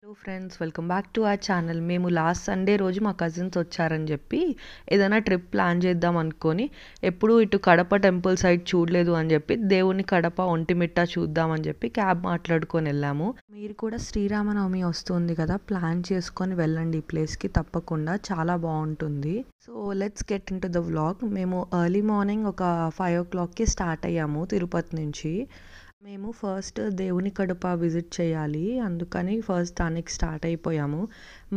Hello friends, welcome back to our channel. మేము last Sunday రోజు మా కజిన్స్ వచ్చారని చెప్పి ఏదైనా ట్రిప్ ప్లాన్ చేద్దాం అనుకొని ఎప్పుడు ఇటు కడప టెంపుల్ సైడ్ చూడలేదు అని చెప్పి దేవుని కడప ఒంటిమిట్ట చూద్దామని చెప్పి క్యాబ్ మాట్లాడుకొని వెళ్ళాము. మీరు కూడా శ్రీరామనవమి వస్తుంది కదా, ప్లాన్ చేసుకొని వెళ్ళండి ఈ ప్లేస్కి, తప్పకుండా చాలా బాగుంటుంది. So let's get in to the vlog. మేము ఎర్లీ మార్నింగ్ ఒక 5 o'clockకి స్టార్ట్ అయ్యాము తిరుపతి నుంచి. మేము ఫస్ట్ దేవుని కడప విజిట్ చేయాలి, అందుకని ఫస్ట్ దానికి స్టార్ట్ అయిపోయాము.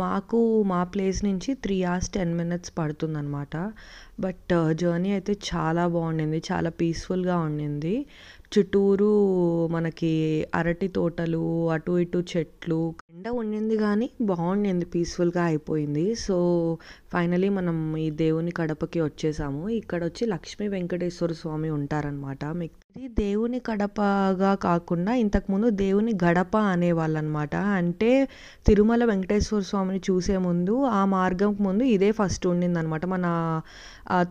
మాకు మా ప్లేస్ నుంచి 3 hours 10 minutes పడుతుందన్నమాట. బట్ జర్నీ అయితే చాలా బాగుండింది, చాలా పీస్ఫుల్గా ఉండింది. చుట్టూరు మనకి అరటి తోటలు, అటు ఇటు చెట్లు, ఎండ ఉండింది కానీ బాగుండింది, పీస్ఫుల్గా అయిపోయింది. సో ఫైనలీ మనం ఈ దేవుని కడపకి వచ్చేసాము. ఇక్కడ వచ్చి లక్ష్మీ వెంకటేశ్వర స్వామి ఉంటారనమాట. మీకు ఇది దేవుని కడపగా కాకుండా ఇంతకుముందు దేవుని గడప అనేవాళ్ళు అనమాట. అంటే తిరుమల వెంకటేశ్వర స్వామిని చూసే ముందు ఆ మార్గం ముందు ఇదే ఫస్ట్ ఉండిందనమాట. మన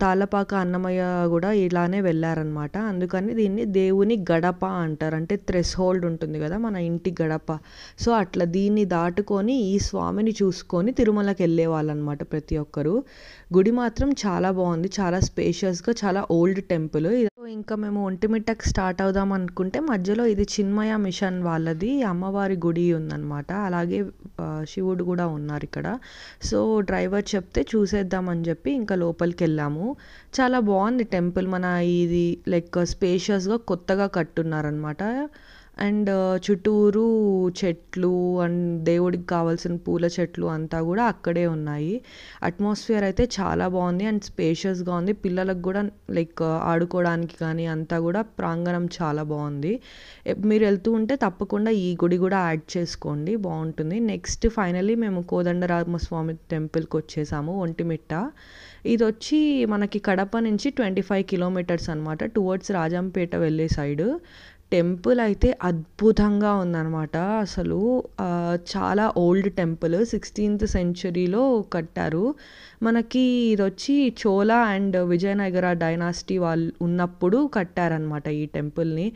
తాళ్ళపాక అన్నమయ్య కూడా ఇలానే వెళ్ళారనమాట. అందుకని దీన్ని దేవుని గడప అంటారు. అంటే థ్రెషోల్డ్ ఉంటుంది కదా మన ఇంటి గడప. సో అట్లా దీన్ని దాటుకొని ఈ స్వామిని చూసుకొని తిరుమలకి వెళ్ళే వాళ్ళనమాట ప్రతి ఒక్కరు. గుడి మాత్రం చాలా బాగుంది, చాలా స్పేషియస్గా, చాలా ఓల్డ్ టెంపుల్. ఇంకా మేము ఒంటిమిట్టకి స్టార్ట్ అవుదాం అనుకుంటే మధ్యలో ఇది చిన్మయ మిషన్ వాళ్ళది అమ్మవారి గుడి ఉందన్నమాట. అలాగే శివుడు కూడా ఉన్నారు ఇక్కడ. సో డ్రైవర్ చెప్తే చూసేద్దామని చెప్పి ఇంకా లోపలికి వెళ్ళాము. చాలా బాగుంది టెంపుల్. మన ఇది లైక్ స్పేషియస్గా కొత్తగా కట్టున్నారనమాట. అండ్ చుట్టూరు చెట్లు అండ్ దేవుడికి కావాల్సిన పూల చెట్లు అంతా కూడా అక్కడే ఉన్నాయి. అట్మాస్ఫియర్ అయితే చాలా బాగుంది అండ్ స్పేషియస్గా ఉంది. పిల్లలకు కూడా లైక్ ఆడుకోవడానికి కానీ అంతా కూడా ప్రాంగణం చాలా బాగుంది. మీరు వెళ్తూ ఉంటే తప్పకుండా ఈ గుడి కూడా యాడ్ చేసుకోండి, బాగుంటుంది. నెక్స్ట్ ఫైనలీ మేము కోదండరామస్వామి టెంపుల్కి వచ్చేసాము, ఒంటిమిట్ట. ఇది వచ్చి మనకి కడప నుంచి 25 kilometers అనమాట, టువర్డ్స్ రాజంపేట వెళ్ళే సైడ్. టెంపుల్ అయితే అద్భుతంగా ఉందన్నమాట. అసలు చాలా ఓల్డ్ టెంపుల్, 16th centuryలో కట్టారు. మనకి ఇది వచ్చి చోళా అండ్ విజయనగర డైనాసిటీ వాళ్ళు ఉన్నప్పుడు కట్టారనమాట ఈ టెంపుల్ని.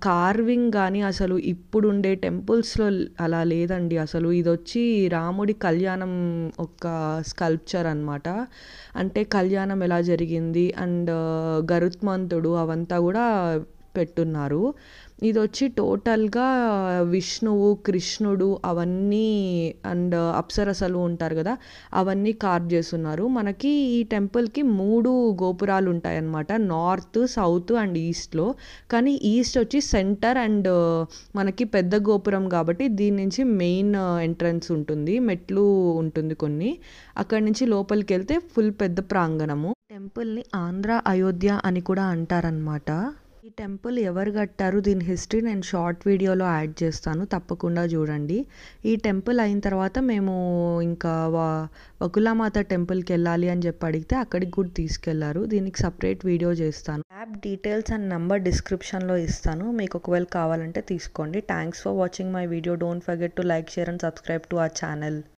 కార్వింగ్ కానీ అసలు ఇప్పుడు ఉండే టెంపుల్స్లో అలా లేదండి అసలు. ఇది వచ్చి రాముడి కళ్యాణం ఒక స్కల్ప్చర్ అనమాట. అంటే కళ్యాణం ఎలా జరిగింది అండ్ గరుత్మంతుడు అవంతా కూడా పెట్టున్నారు. ఇది వచ్చి టోటల్గా విష్ణువు, కృష్ణుడు అవన్నీ అండ్ అప్సరసలు ఉంటారు కదా, అవన్నీ కార్వ్ చేస్తున్నారు. మనకి ఈ టెంపుల్కి 3 గోపురాలు ఉంటాయన్నమాట, నార్త్, సౌత్ అండ్ ఈస్ట్లో. కానీ ఈస్ట్ వచ్చి సెంటర్ అండ్ మనకి పెద్ద గోపురం కాబట్టి దీని నుంచి మెయిన్ ఎంట్రన్స్ ఉంటుంది, మెట్లు ఉంటుంది కొన్ని. అక్కడి నుంచి లోపలికి వెళ్తే ఫుల్ పెద్ద ప్రాంగణము. టెంపుల్ని ఆంధ్ర అయోధ్య అని కూడా అంటారనమాట. ఈ టెంపుల్ ఎవరు కట్టారు, దీని హిస్టరీ నేను షార్ట్ వీడియోలో యాడ్ చేస్తాను, తప్పకుండా చూడండి. ఈ టెంపుల్ అయిన తర్వాత మేము ఇంకా వకులామాత టెంపుల్కి వెళ్ళాలి అని చెప్పి అడిగితే అక్కడికి కూడా తీసుకెళ్లారు. దీనికి సపరేట్ వీడియో చేస్తాను. యాప్ డీటెయిల్స్ అండ్ నంబర్ డిస్క్రిప్షన్లో ఇస్తాను, మీకు ఒకవేళ కావాలంటే తీసుకోండి. Thanks for watching my video. Don't forget to like, share and subscribe to our channel.